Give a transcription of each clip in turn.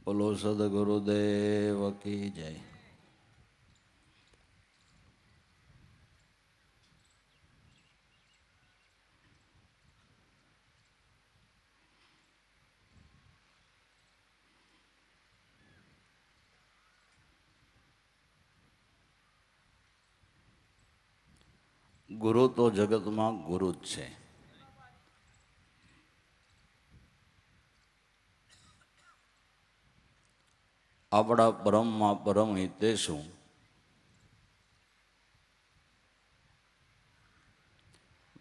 બોલો સદગુરુદેવ કી જય. ગુરુ તો જગતમાં ગુરુ જ છે. આપણા પરમમાં પરમ હિતે શું?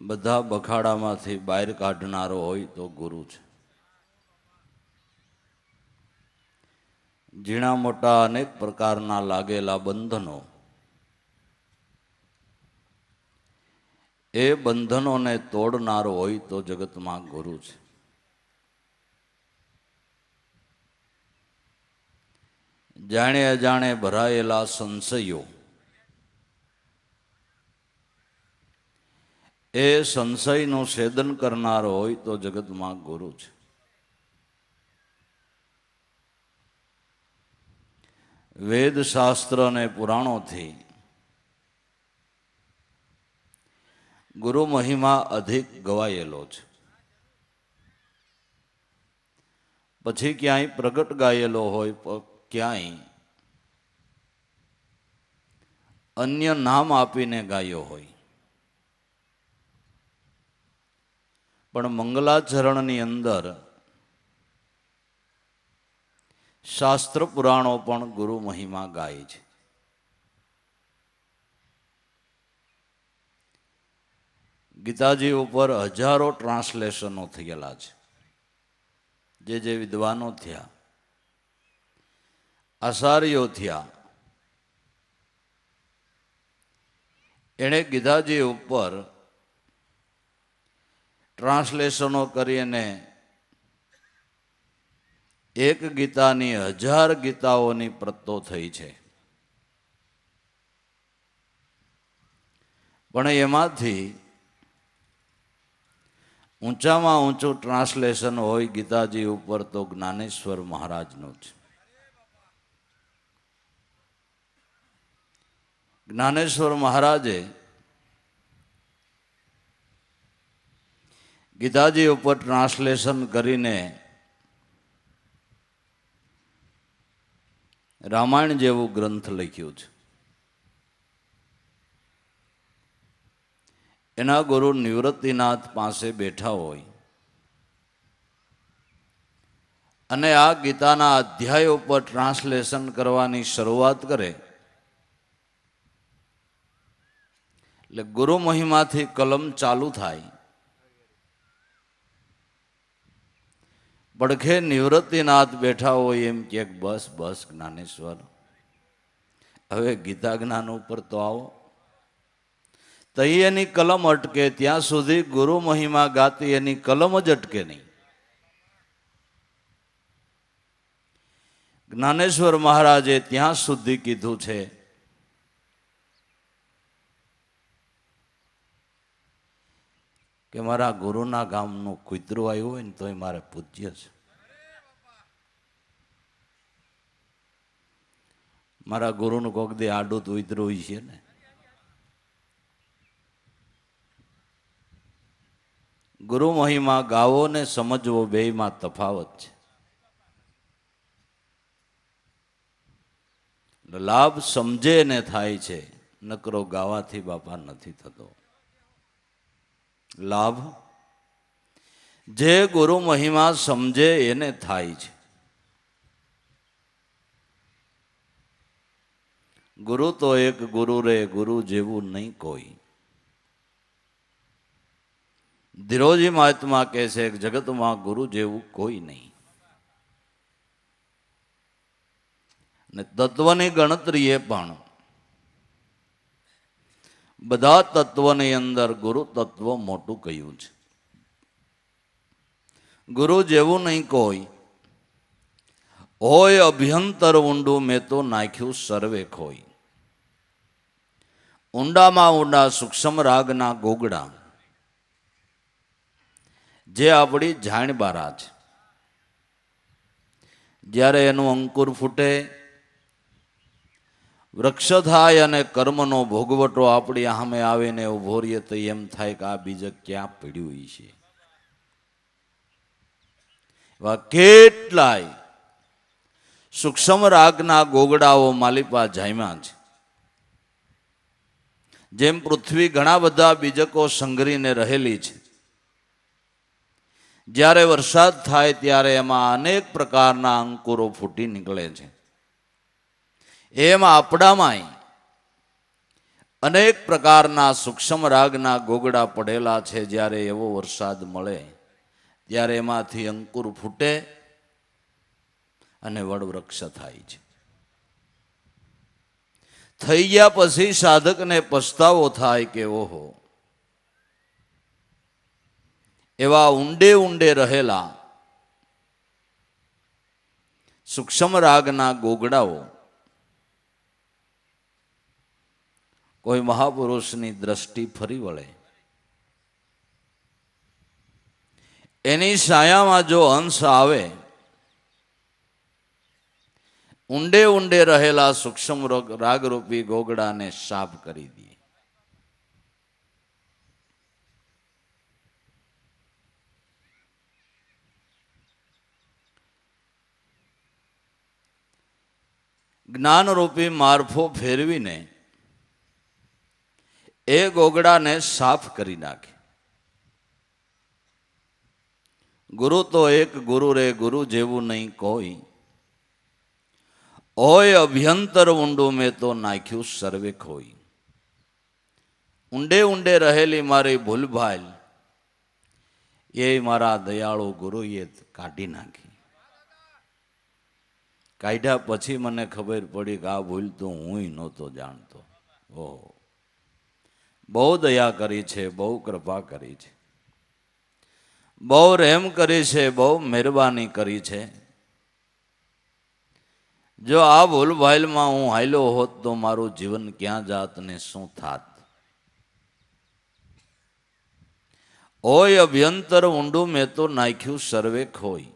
બધા બખાડામાંથી બહાર કાઢનારો હોય તો ગુરુ છે. ઝીણા મોટા અનેક પ્રકારના લાગેલા બંધનો, એ બંધનોને તોડનારો હોય તો જગતમાં ગુરુ છે. જાણે અજાણે ભરાયેલા સંશયો, એ સંશયનું છેદન કરનારો હોય તો જગતમાં ગુરુ છે. વેદ શાસ્ત્ર અને પુરાણોથી ગુરુ મહિમા અધિક ગવાયેલો છે. પછી ક્યાંય પ્રગટ ગાયેલો હોય, ક્યાંય અન્ય નામ આપીને ગાયો હોય, પણ મંગલાચરણની અંદર શાસ્ત્ર પુરાણો પણ ગુરુ મહિમા ગાય છે. ગીતાજી ઉપર હજારો ટ્રાન્સલેશનો થયેલા છે. જે વિદ્વાનો થયા, આચાર્યો થયા, એણે ગીતાજી ઉપર ટ્રાન્સલેશનો કરીને એક ગીતાની 1000 ગીતાઓની પ્રતો થઈ છે. પણ એમાંથી ઊંચામાં ઊંચું ટ્રાન્સલેશન હોય ગીતાજી ઉપર તો જ્ઞાનેશ્વર મહારાજનું છે. જ્ઞાનેશ્વર મહારાજે ગીતાજી ઉપર ટ્રાન્સલેશન કરીને રામાયણ જેવું ગ્રંથ લખ્યું છે. એના ગુરુ નિવૃત્તિનાથ પાસે બેઠા હોય અને આ ગીતાના અધ્યાય ઉપર ટ્રાન્સલેશન કરવાની શરૂઆત કરે એટલે ગુરુ મહિમાથી કલમ ચાલુ થાય. પડખે નિવૃત્તિનાથ બેઠા હોય એમ કે બસ બસ જ્ઞાનેશ્વર, હવે ગીતા જ્ઞાન ઉપર તો આવો. તઈ એની કલમ અટકે ત્યાં સુધી ગુરુ મહિમા ગાતી એની કલમ જ અટકે નહીં. જ્ઞાનેશ્વર મહારાજે ત્યાં સુધી કીધું છે કે મારા ગુરુના ગામનું કૂતરું આવ્યું હોય ને તોય મારે પૂજ્ય છે. મારા ગુરુનું કોક દે આડું તો ઉતરું છે ને. ગુરુ મહિમા ગાવો ને સમજવો બેયમાં તફાવત છે. લાભ સમજે ને થાય છે, નકરો ગાવાથી બાપા નથી થતો. લાભ જે ગુરુ મહિમા સમજે એને થાય છે. ગુરુ તો એક ગુરુ રે, ગુરુ જેવું નહીં કોઈ. ધીરોજી મહાત્મા કહે છે કે જગતમાં ગુરુ જેવું કોઈ નહીં. ને તત્વની ગણતરીએ પણ બધા તત્વની અંદર ગુરુ તત્વ મોટું કહ્યું છે. ગુરુ જેવું નહીં કોઈ, હોય અભ્યંતર ઊંડું મેં તો નાખ્યું સર્વે ખોઈ. ઊંડામાં ઊંડા સૂક્ષ્મ રાગના ગોગડા જે આપણી જાણબારા છે, જ્યારે એનું અંકુર ફૂટે, વૃક્ષ થાય અને કર્મનો ભોગવટો આપણી સામે આવીને ઉભો રહીએ તો એમ થાય કે આ બીજ ક્યાં પડ્યું છે. એવા કેટલાય સૂક્ષ્મ રાગના ગોગડાઓ માલિપા જામ્યા છે. જેમ પૃથ્વી ઘણા બધા બીજકો સંઘરીને રહેલી છે, જ્યારે વરસાદ થાય ત્યારે એમાં અનેક પ્રકારના અંકુરો ફૂટી નીકળે છે. એમ આપણામાંય અનેક પ્રકારના સૂક્ષ્મ રાગના ગોગડા પડેલા છે. જ્યારે એવો વરસાદ મળે ત્યારે એમાંથી અંકુર ફૂટે અને વડવૃક્ષ થાય છે. થઈ ગયા પછી સાધકને પસ્તાવો થાય કે ઓહો, એવા ઊંડે ઊંડે રહેલા સૂક્ષ્મ રાગના ગોગડાઓ કોઈ મહાપુરુષની દ્રષ્ટિ ફરી વળે, એની છાયામાં જો અંશ આવે, ઊંડે ઊંડે રહેલા સૂક્ષ્મ રાગરૂપી ગોગડાને સાફ કરી દે. જ્ઞાનરૂપી મારફો ફેરવીને એ ગોગડાને સાફ કરી નાખે. ગુરુ તો એક ગુરુ રે, ગુરુ જેવું નહીં કોઈ, હોય અભ્યંતર ઊંડું મેં તો નાખ્યું સર્વે ખોઈ. ઊંડે ઊંડે રહેલી મારી ભૂલભાલ એ મારા દયાળુ ગુરુએ કાઢી નાખી. કાઢ્યા પછી મને ખબર પડી કે આ ભૂલ તો હું નહોતો જાણતો. ઓહો, બહુ દયા કરી છે, બહુ કૃપા કરી છે, બહુ રહેમ કરી છે, બહુ મહેરબાની કરી છે. જો આ ભૂલભાઈલમાં હું હાલ્યો હોત તો મારું જીવન ક્યાં જાત ને શું થાત. હોય અભ્યંતર ઊંડું મેં તો નાખ્યું સર્વે ખોઈ.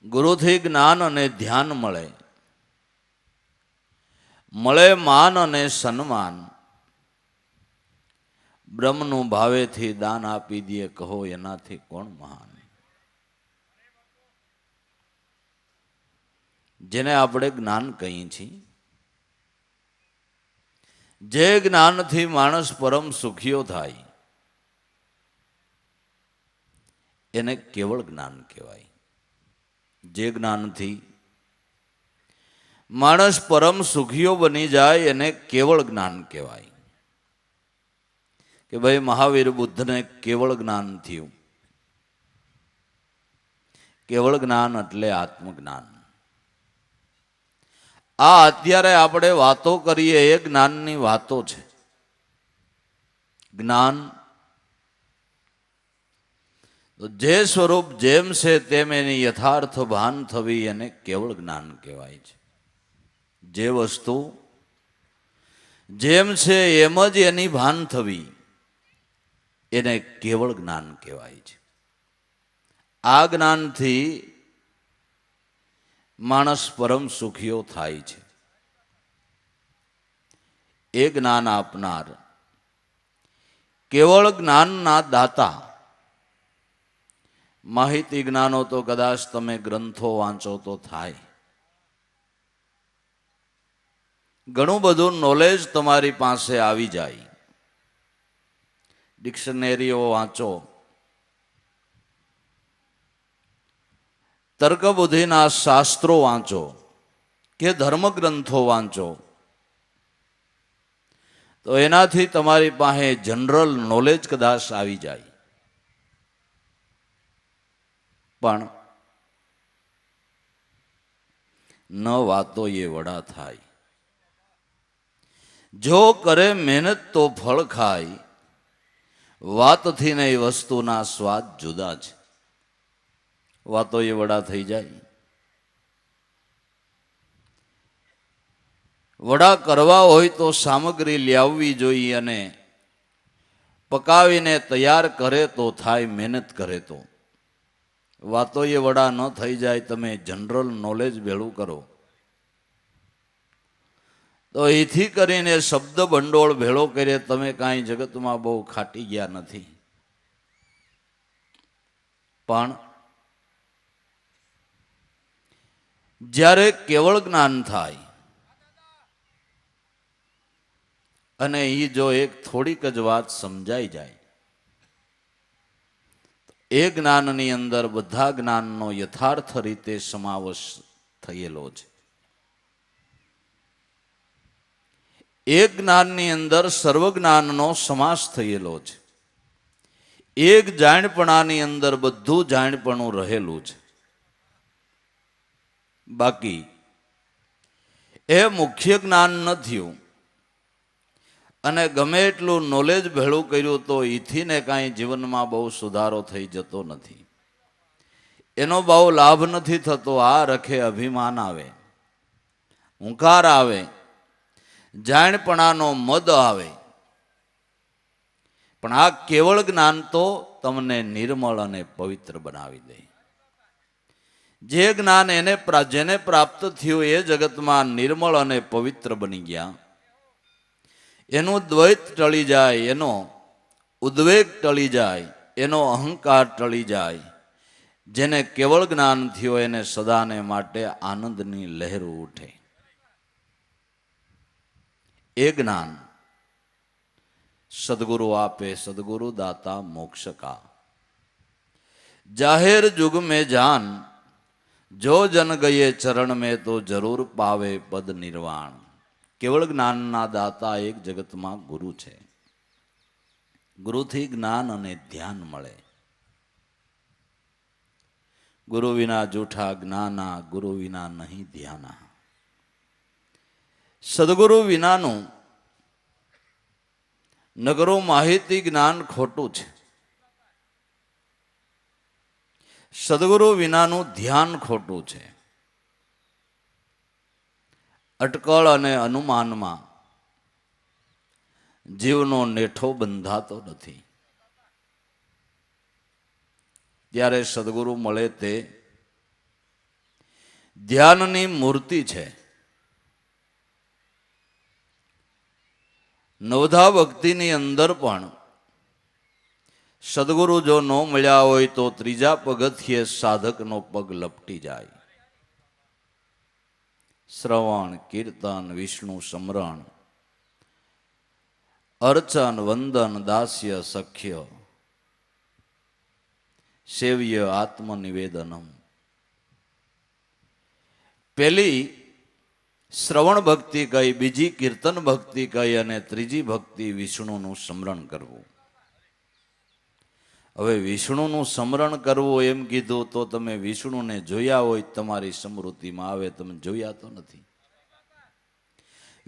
ગુરુથી જ્ઞાન અને ધ્યાન મળે, મળે માન અને સન્માન. બ્રહ્મનું ભાવેથી દાન આપી દે, કહો એનાથી કોણ મહાન. જેને આપણે જ્ઞાન કહીએ છીએ, જે જ્ઞાનથી માણસ પરમ સુખીઓ થાય એને કેવળ જ્ઞાન કહેવાય. જે જ્ઞાનથી માણસ પરમ સુખીઓ બની જાય એને કેવળ જ્ઞાન કહેવાય. કે ભાઈ મહાવીર બુદ્ધને કેવળ જ્ઞાન થયું. કેવળ જ્ઞાન એટલે આત્મજ્ઞાન. આ અત્યારે આપણે વાતો કરીએ એ જ્ઞાનની વાતો છે. જ્ઞાન તો જે સ્વરૂપ જેમ છે તેમ એની યથાર્થ ભાન થવી એને કેવળ જ્ઞાન કહેવાય છે. જે વસ્તુ જેમ છે એમ જ એની ભાન થવી એને કેવળ જ્ઞાન કહેવાય છે. આ જ્ઞાનથી માણસ પરમ સુખીઓ થાય છે. એ જ્ઞાન આપનાર, કેવળ જ્ઞાનના દાતા. માહિતી જ્ઞાનો તો કદાચ તમે ગ્રંથો વાંચો તો થાય, ઘણું બધું નોલેજ તમારી પાસે આવી જાય. ડિક્શનરીઓ વાંચો, તર્ક બુદ્ધિના શાસ્ત્રો વાંચો કે ધર્મગ્રંથો વાંચો તો એનાથી તમારી પાસે જનરલ નોલેજ કદાચ આવી જાય. પણ ન વાતો એ વડા થાય. જો કરે મહેનત તો ફળ ખાય, વાતથી ને એ વસ્તુના સ્વાદ જુદા છે. વાતો એ વડા થઈ જાય. વડા કરવા હોય તો સામગ્રી લાવવી જોઈએ અને પકાવીને તૈયાર કરે તો થાય, મહેનત કરે તો. વાતો એ વડા ન થઈ જાય, તમે જનરલ નોલેજ ભેળું કરો. તો એથી કરીને શબ્દ ભંડોળ ભેળો કરે તમે કાંઈ જગતમાં બહુ ખાટી ગયા નથી. પણ જ્યારે કેવળ જ્ઞાન થાય અને એ જો એક થોડીક જ વાત સમજાઈ જાય, એ જ્ઞાનની અંદર બધા જ્ઞાનનો યથાર્થ રીતે સમાવેશ થયેલો છે. એક જ્ઞાનની અંદર સર્વ જ્ઞાનનો સમાસ થયેલો છે. એક જાણપણાની અંદર બધું જાણપણું રહેલું છે. બાકી એ મુખ્ય જ્ઞાન ન થયું અને ગમે એટલું નોલેજ ભેળું કર્યું તો એથી ને કાંઈ જીવનમાં બહુ સુધારો થઈ જતો નથી. એનો બહુ લાભ નથી થતો. આ રખે અભિમાન આવે, હુંકાર આવે, જાણપણાનો મદ આવે. પણ આ કેવળ જ્ઞાન તો તમને નિર્મળ અને પવિત્ર બનાવી દે. જે જ્ઞાન જેને પ્રાપ્ત થયું એ જગતમાં નિર્મળ અને પવિત્ર બની ગયા. એનું દ્વૈત ટળી જાય, એનો ઉદ્વેગ ટળી જાય, એનો અહંકાર ટળી જાય. જેને કેવળ જ્ઞાન થયું એને સદાને માટે આનંદની લહેર ઉઠે. એ જ્ઞાન સદગુરુ આપે, સદગુરુ દાતા મોક્ષ કા. જાહેર जुग में जान, જો જન ગયે ચરણ में તો જરૂર પાવે પદ નિર્વાણ. કેવળ જ્ઞાનના દાતા એક જગતમાં ગુરુ છે. ગુરુથી જ્ઞાન અને ધ્યાન મળે. ગુરુ વિના જૂઠા જ્ઞાના, ગુરુ વિના નહીં ધ્યાના. સદગુરુ વિનાનું નગરો માહિતી જ્ઞાન ખોટું છે. સદગુરુ વિનાનું ધ્યાન ખોટું છે. અટકળ અને અનુમાનમાં જીવનો નેઠો બંધાતો નથી. ત્યારે સદગુરુ મળે તે ધ્યાનની મૂર્તિ છે. નવધા ભક્તિની અંદર પણ સદગુરુ જો ન મળ્યા હોય તો ત્રીજા પગથિયે સાધકનો પગ લપટી જાય. શ્રવણ, કીર્તન, વિષ્ણુ સ્મરણ, અર્ચન, વંદન, દાસ્ય, સખ્ય, સેવ્ય, આત્મનિવેદનમ. પેલી શ્રવણ ભક્તિ કહી, બીજી કીર્તન ભક્તિ કહી અને ત્રીજી ભક્તિ વિષ્ણુનું સ્મરણ કરવું. હવે વિષ્ણુનું સ્મરણ કરવું એમ કીધું તો તમે વિષ્ણુને જોયા હોય તમારી સ્મૃતિમાં આવે, તમે જોયા તો નથી.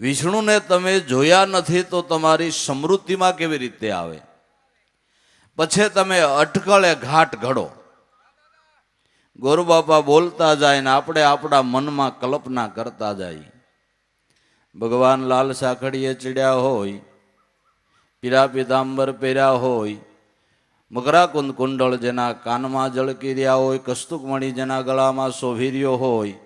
વિષ્ણુને તમે જોયા નથી તો તમારી સ્મૃતિમાં કેવી રીતે આવે? પછી તમે અટકળે ઘાટ ઘડો. ગોરબાપા બોલતા જાય ને આપણે આપણા મનમાં કલ્પના કરતા જાય. ભગવાન લાલ સાખડીએ ચડ્યા હોય, પીરા પીતાંબર પહેર્યા હોય, મકરાકુંદ કુંડળ જેના કાનમાં ઝળકી રહ્યા હોય, કસ્તુકમણી જેના ગળામાં શોભી રહ્યો હોય,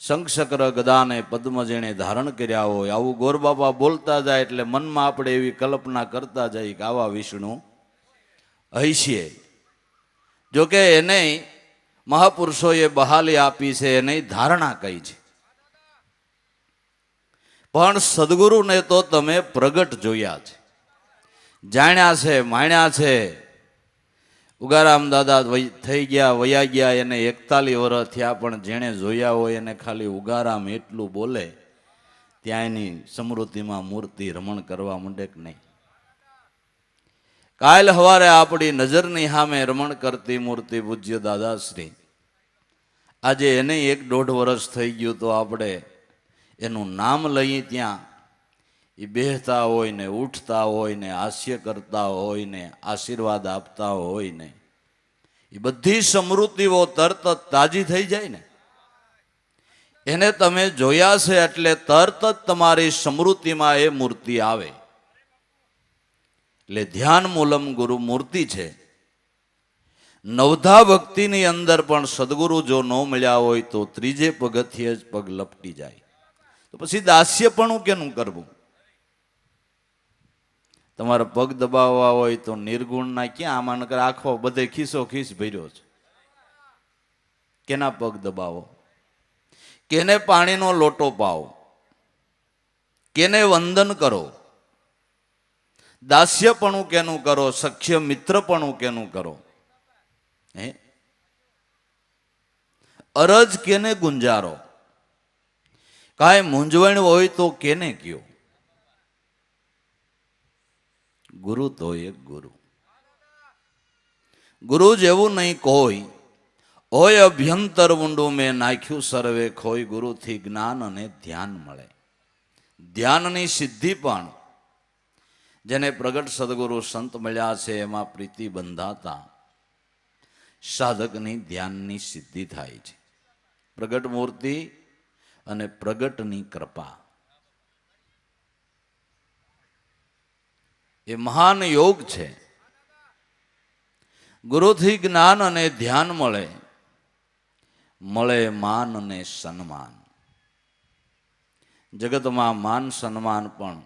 શંખચક્ર ગદાને પદ્મ જેણે ધારણ કર્યા હોય, આવું ગોરબાપા બોલતા જાય એટલે મનમાં આપણે એવી કલ્પના કરતા જાય કે આવા વિષ્ણુ હૈસીએ. જોકે એને મહાપુરુષોએ બહાલી આપી છે, એને ધારણા કહી છે. પણ સદગુરુને તો તમે પ્રગટ જોયા છે, જાણ્યા છે, માણ્યા છે. ઉગારામ દાદા થઈ ગયા, વયા ગયા, એને 41 વર્ષ થયા, પણ જેણે જોયા હોય એને ખાલી ઉગારામ એટલું બોલે ત્યાં એની સ્મૃતિમાં મૂર્તિ રમણ કરવા માંડે કે નહીં. કાલ સવારે આપણી નજરની સામે રમણ કરતી મૂર્તિ પૂજ્ય દાદાશ્રી, આજે એને 1-1.5 વર્ષ થઈ ગયું તો આપણે એનું નામ લઈએ ત્યાં એ બેહતા હોય ને, ઉઠતા હોય ને, હાસ્ય કરતા હોય ને, આશીર્વાદ આપતા હોય ને, એ બધી સ્મૃતિઓ તરત જ તાજી થઈ જાય ને. એને તમે જોયા છે એટલે તરત જ તમારી સ્મૃતિમાં એ મૂર્તિ આવે. એટલે ધ્યાન મૂલમ ગુરુ મૂર્તિ છે. નવધા ભક્તિની અંદર પણ સદગુરુ જો ન મળ્યા હોય તો ત્રીજે પગથિયે જ પગ લપટી જાય. તો પછી દાસ્યપણું કેનું કરવું? તમારે પગ દબાવવા હોય તો નિર્ગુણના ક્યાં? આમાં નકર આખો બધે ખીસો ખીસ ભર્યો છે. કેના પગ દબાવો? કેને પાણીનો લોટો પાવો? કેને વંદન કરો? દાસ્યપણું કેનું કરો? સખ્ય મિત્રપણું કેનું કરો? હે, અરજ કેને ગુંજારો? કાંઈ મૂંઝવણ હોય તો કેને કયો? ગુરુ તો એક ગુરુ, ગુરુ જેવું નહીં કોઈ. હોય અભ્યંતર ઊંડું મેં નાખ્યું સર્વે ખોઈ. ગુરુથી જ્ઞાન અને ધ્યાન મળે. ધ્યાનની સિદ્ધિ પણ જેને પ્રગટ સદગુરુ સંત મળ્યા છે એમાં પ્રીતિ બંધાતા સાધકની ધ્યાનની સિદ્ધિ થાય છે. પ્રગટ મૂર્તિ અને પ્રગટની કૃપા એ મહાન યોગ છે. ગુરુથી જ્ઞાન અને ધ્યાન મળે, મળે માન અને સન્માન. જગતમાં માન સન્માન પણ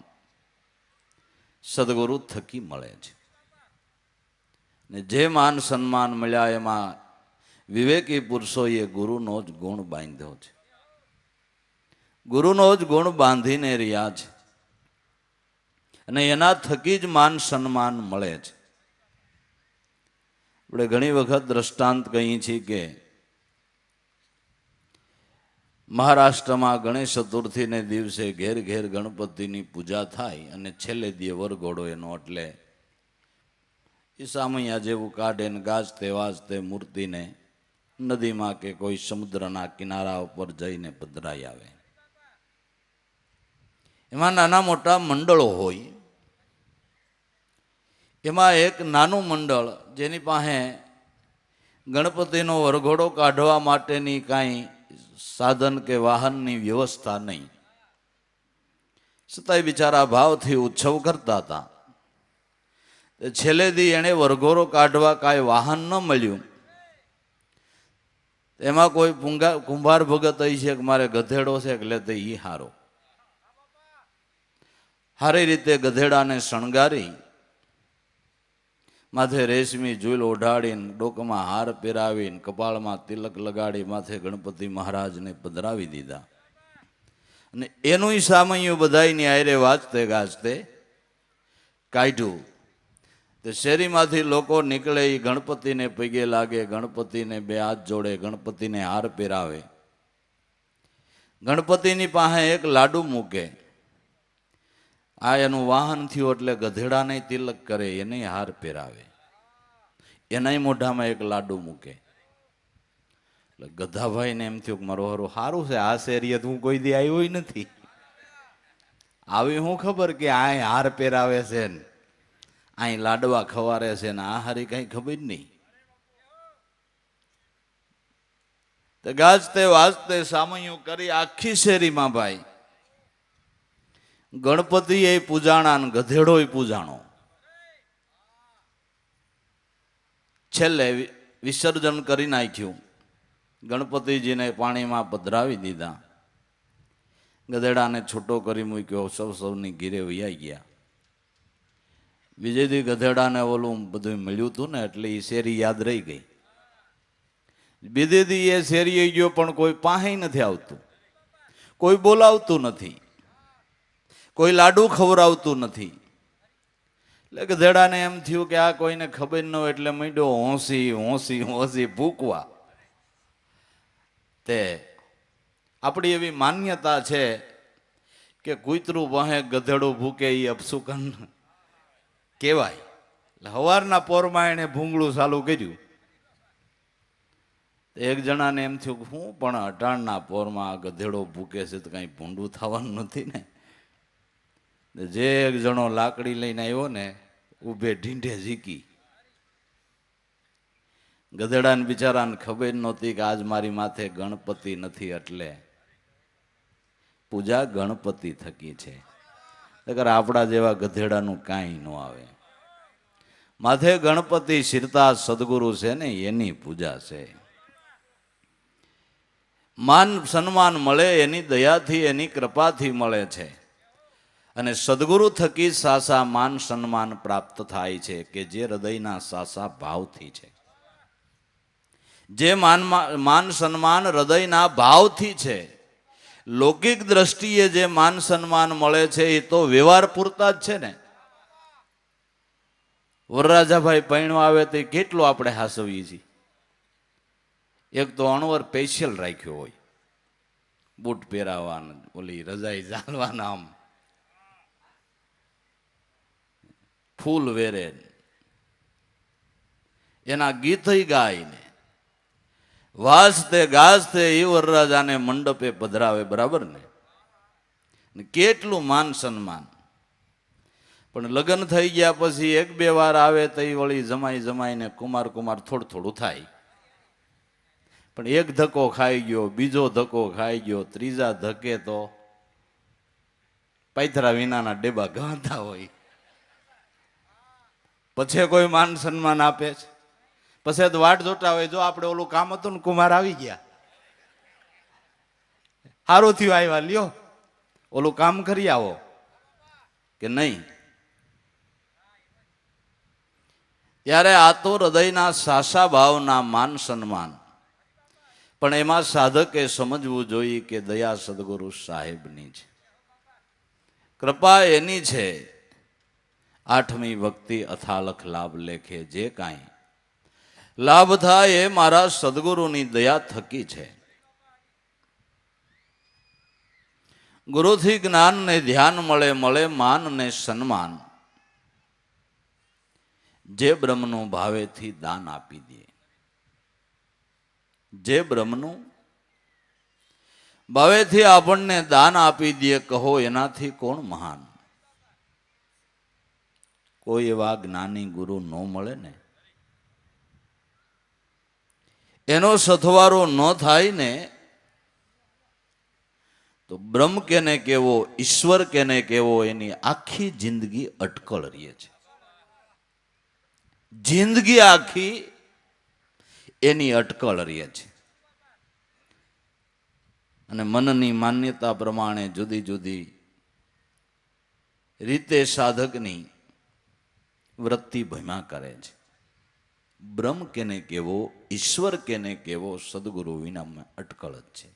સદગુરુ થકી મળે છે. ને જે માન સન્માન મળ્યા એમાં વિવેકી પુરુષોએ ગુરુનો જ ગુણ બાંધ્યો છે. ગુરુનો જ ગુણ બાંધીને રહ્યા છે અને એના થકી જ માન સન્માન મળે છે. આપણે ઘણી વખત દ્રષ્ટાંત કહીએ છીએ કે મહારાષ્ટ્રમાં ગણેશ ચતુર્થીને દિવસે ઘેર ઘેર ગણપતિની પૂજા થાય અને છેલ્લે દીએ વરઘોડો એનો. એટલે એ સામૈયા જેવું કાઢે ને ગાજતે વાજતે મૂર્તિને નદીમાં કે કોઈ સમુદ્રના કિનારા ઉપર જઈને પધરાઈ આવે. એમાં નાના મોટા મંડળો હોય. એમાં એક નાનું મંડળ જેની પાસે ગણપતિનો વરઘોડો કાઢવા માટેની કાંઈ સાધન કે વાહનની વ્યવસ્થા નહીં, છતાંય બિચારા ભાવથી ઉત્સવ કરતા હતા. છેલ્લે દી એણે વરઘોડો કાઢવા કાંઈ વાહન ન મળ્યું. એમાં કોઈ કુંભાર ભગત અહીં છે કે મારે ગધેડો છે એટલે તે ઈ હારો. સારી રીતે ગધેડાને શણગારી માથે રેશમી ઝૂલ ઓઢાડીને ડોકમાં હાર પહેરાવીને કપાળમાં તિલક લગાડી માથે ગણપતિ મહારાજને પધરાવી દીધા. અને એનું સામૈયું બધાયની આયરે વાંચતે ગાજતે કાઢ્યું. તે શેરીમાંથી લોકો નીકળે, એ ગણપતિને પગે લાગે, ગણપતિને બે હાથ જોડે, ગણપતિને હાર પહેરાવે. ગણપતિની પાસે એક લાડુ મૂકે. આ એનું વાહન થયું એટલે ગધેડાને તિલક કરે, એને હાર પહેરાવે, એના મોઢામાં એક લાડુ મૂકે. એટલે ગધાભાઈને એમ થયું કે મારો હારું સારું છે, આ શેરીએ હું કોઈ દી આવ્યો નથી. આવી હું ખબર કે આ હાર પહેરાવે છે ને અહીં લાડવા ખવારે છે ને આ હારી કઈ ખબર નહીં. ગાજતે વાજતે સામૈયું કરી આખી શેરીમાં ભાઈ ગણપતિ એ પૂજાણા ને ગધેડો પૂજાણો. છેલ્લે વિસર્જન કરી નાખ્યું. ગણપતિજીને પાણીમાં પધરાવી દીધા. ગધેડાને છૂટો કરી મૂક્યો. સૌની ઘીરે વૈયા ગયા. બીજે દી ગધેડાને ઓલું બધું મળ્યું હતું ને એટલે એ શેરી યાદ રહી ગઈ. બીજે દી એ શેરીએ ગયો પણ કોઈ પાસે નથી આવતું, કોઈ બોલાવતું નથી, કોઈ લાડુ ખવડાવતું નથી. એટલે ગધેડાને એમ થયું કે આ કોઈને ખબર ન હોય એટલે માંડ્યો હોંસી હોંસી હોંસી ભૂકવા. તે આપણી એવી માન્યતા છે કે કૂતરું વહે ગધેડું ભૂકે એ અપશુકન કહેવાય. એટલે સવારના પોરમાં એને ભૂંગળું ચાલુ કર્યું. એક જણાને એમ થયું કે હું પણ અટાણના પોરમાં ગધેડો ભૂકે છે તો કાંઈ ભૂંડું થવાનું નથી ને. જે એક જણો લાકડી લઈને આવ્યો ને ઊભે ઢીંઢે ઝીકી. ગધેડાને બિચારાને ખબર નહોતી કે આજ મારી માથે ગણપતિ નથી એટલે પૂજા ગણપતિ થકી છે. નકર આપણા જેવા ગધેડાનું કાંઈ ન આવે. માથે ગણપતિ શિરતા સદગુરુ છે ને એની પૂજા છે. માન સન્માન મળે એની દયાથી એની કૃપાથી મળે છે. અને સદગુરુ થકી સાસા માન સન્માન પ્રાપ્ત થાય છે કે જે હૃદયના સાસા ભાવથી છે. જે માન સન્માન હૃદયના ભાવથી છે. લૌકિક દ્રષ્ટિએ જે માન સન્માન મળે છે એ તો વ્યવહાર પૂરતા જ છે ને. વરરાજાભાઈ પૈણવા આવે તો કેટલું આપણે હાસવીએ છીએ. એક તો અણવર સ્પેશિયલ રાખ્યો હોય, બૂટ પહેરાવાના, ઓલી રજાઈ ઝાલવાના, આમ ફૂલ વેરે, એના ગીત ગાય ને વાજતે ગાજતે એ વરરાજાને મંડપે પધરાવે, બરાબર ને. કેટલું માન સન્માન. પણ લગ્ન થઈ ગયા પછી એક બે વાર આવે તો એ વળી જમાઈ જમાઈને કુમાર કુમાર થોડું થોડું થાય. પણ એક ધક્કો ખાઈ ગયો, બીજો ધક્કો ખાઈ ગયો, ત્રીજા ધક્કે તો પૈથરા વિનાના ડેબા ગાંધા હોય. પછી કોઈ માન સન્માન આપે છે? પછી તો વાટ જોતા હોય, જો આપણે ઓલું કામ હતું ને કુમાર આવી ગયા, સારું થયું આવ્યા, લ્યો ઓલું કામ કરી આવો, કે નહીં. ત્યારે આ તો હૃદયના સાસા ભાવના માન સન્માન. પણ એમાં સાધકે સમજવું જોઈએ કે દયા સદગુરુ સાહેબની છે, કૃપા એની છે. આઠમી ભક્તિ અથાલખ લાભ લેખે, જે કાંઈ લાભ થાય એ મારા સદગુરુની દયા થકી છે. ગુરુથી જ્ઞાન ને ધ્યાન મળે, મળે માન ને સન્માન. જે બ્રહ્મનું ભાવેથી દાન આપી દે, જે બ્રહ્મનું ભાવેથી આપણને દાન આપી દે, કહો એનાથી કોણ મહાન? કોઈ એવા જ્ઞાની ગુરુ ન મળે ને, એનો સથવારો ન થાય ને, તો બ્રહ્મ કેને કેવો, ઈશ્વર કેને કેવો, એની આખી જિંદગી અટકળ રહે છે. જિંદગી આખી એની અટકળ રહે છે. અને મનની માન્યતા પ્રમાણે જુદી જુદી રીતે સાધકની વૃત્તિ ભયમાં કરે છે. બ્રહ્મ કેને કેવો, ઈશ્વર કેને કેવો, સદગુરુ વિના અટકળ જ છે.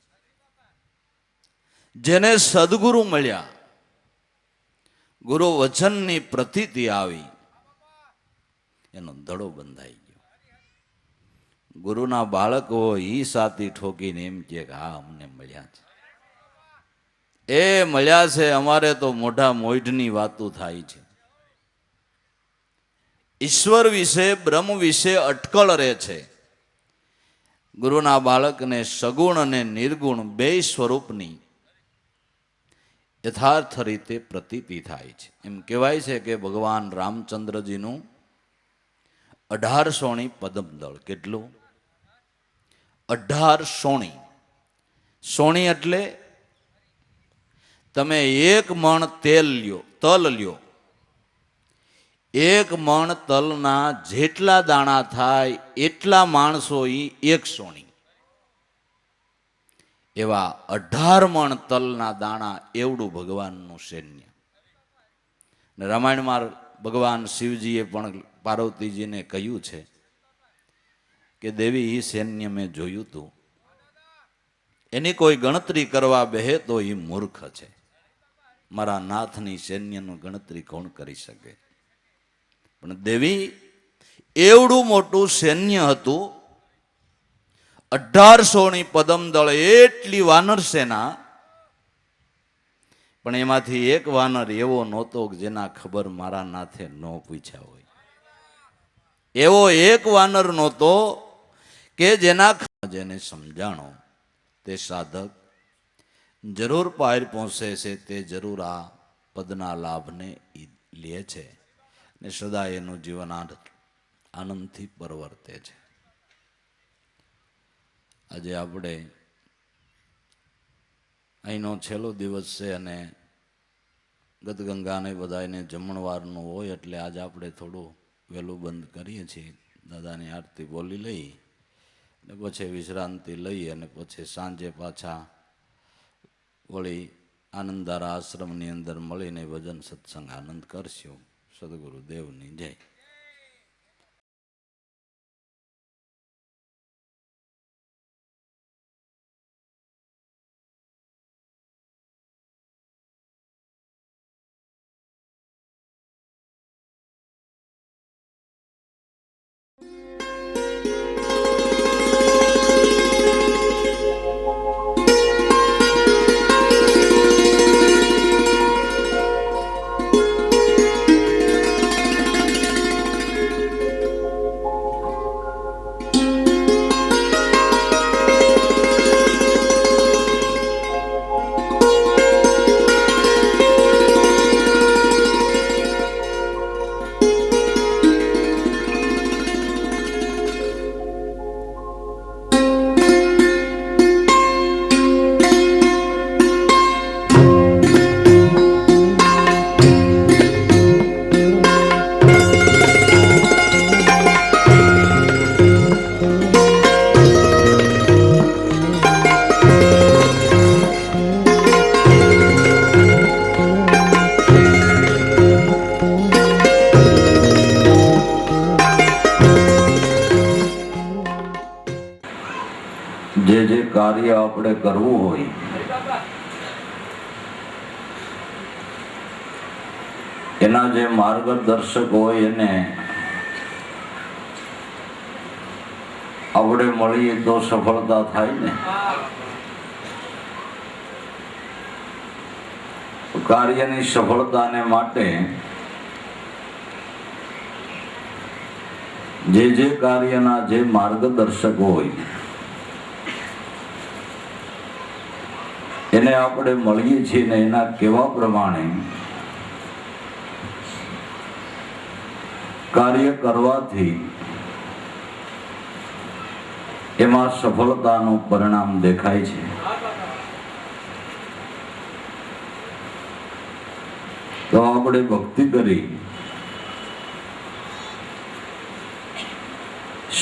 જેને સદગુરુ મળ્યા, ગુરુ વચનની પ્રતીતિ આવી, એનો ધડો બંધાઈ ગયો. ગુરુના બાળકો ઈ સાથી ઠોકીને એમ કે હા અમને મળ્યા છે, એ મળ્યા છે, અમારે તો મોઢા મોઢની વાતો થાય છે. ઈશ્વર વિશે, બ્રહ્મ વિશે અટકળ રહે છે. ગુરુના બાળકને સગુણ અને નિર્ગુણ બે સ્વરૂપની યથાર્થ રીતે પ્રતીતિ થાય છે. એમ કહેવાય છે કે ભગવાન રામચંદ્રજીનું 1800 પદમદળ. કેટલું? 1800. સોણી એટલે તમે એક મણ તેલ લ્યો, તલ લ્યો, એક મણ તલના જેટલા દાણા થાય એટલા માણસો એક સોણી. એવા 18 મણ તલના દાણા એવડું ભગવાનનું સૈન્ય. રામાયણમાં ભગવાન શિવજીએ પણ પાર્વતીજીને કહ્યું છે કે દેવી એ સૈન્ય મેં જોયું તું, એની કોઈ ગણતરી કરવા બેહે તો એ મૂર્ખ છે. મારા નાથની સૈન્યનું ગણતરી કોણ કરી શકે? પણ દેવી એવડું મોટું સૈન્ય હતું, 1800 પદમદળ, એટલી વાનર સેના. પણ એમાંથી એક વાનર એવો નહોતો જેના ખબર મારા નાથે ન પૂછ્યા હોય. એવો એક વાનર નહોતો કે જેને સમજાણો તે સાધક જરૂર પાર પહોંચે છે, તે જરૂર આ પદના લાભને લે છે ને સદા એનું જીવન આનંદથી પરવર્તે છે. આજે આપણે અહીંનો છેલ્લો દિવસ છે અને ગદગંગાને બધાને જમણવારનું હોય, એટલે આજે આપણે થોડું વહેલું બંધ કરીએ છીએ. દાદાની આરતી બોલી લઈ ને પછી વિશ્રાંતિ લઈ અને પછી સાંજે પાછા વળી આનંદારા આશ્રમની અંદર મળીને ભજન સત્સંગ આનંદ કરશું. સદગુરુ દેવની જય. જે જે કાર્ય આપણે કરવું હોય એના જે માર્ગદર્શક હોય એને આપણે મળીએ તો સફળતા થાય ને. કાર્યની સફળતાને માટે જે કાર્યના જે માર્ગદર્શક હોય એને આપણે મળીએ છીએ ને એના કેવા પ્રમાણે કાર્ય કરવાથી એમાં સફળતાનું પરિણામ દેખાય છે. તો આપણે ભક્તિ કરી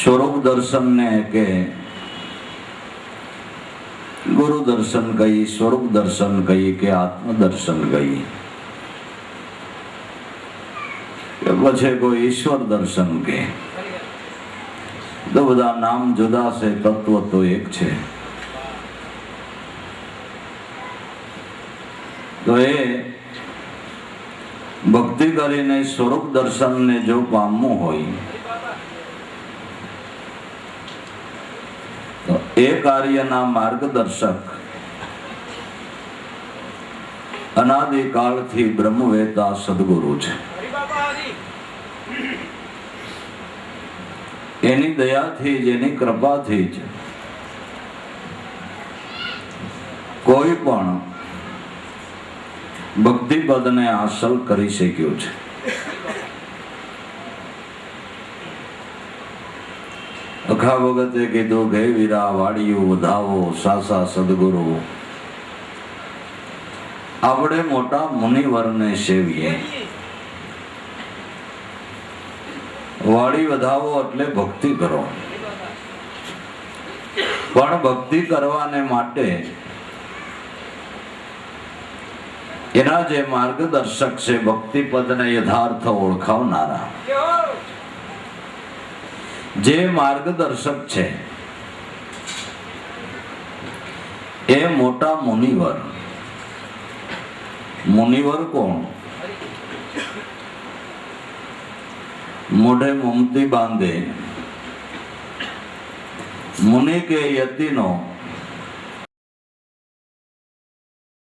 સ્વરૂપ દર્શનને કે ગુરુ દર્શન કહીએ, સ્વરૂપ દર્શન કહીએ કે આત્મ દર્શન કહીએ કે પછી કોઈ ઈશ્વર દર્શન કે, તો બધા નામ જુદા છે, તત્વ તો એક છે. તો એ ભક્તિ કરીને સ્વરૂપ દર્શનને જો પામવું હોય તો એ કાર્યના માર્ગદર્શક અનાદિકાળથી બ્રહ્મવેતા સદગુરુ છે. એની દયાથી જ, એની કૃપાથી જ કોઈ પણ ભક્તિ પદને હાંસલ કરી શક્યું છે. અખા ભગતે કીધું કે વીરા વાડિયું વધાવો સાસા સદગુરુ. આપણે મોટા મુનિવરને સેવીએ. વાડી વધાવો એટલે ભક્તિ કરો, પણ ભક્તિ કરવાને માટે એના જે માર્ગદર્શક છે, ભક્તિ પદને યથાર્થ ઓળખાવનારા જે માર્ગદર્શક છે એ મોટા મુનિવર. મુનિવર કોણ? મોઢે મમતી બાંધે મુનિ કે યતિનો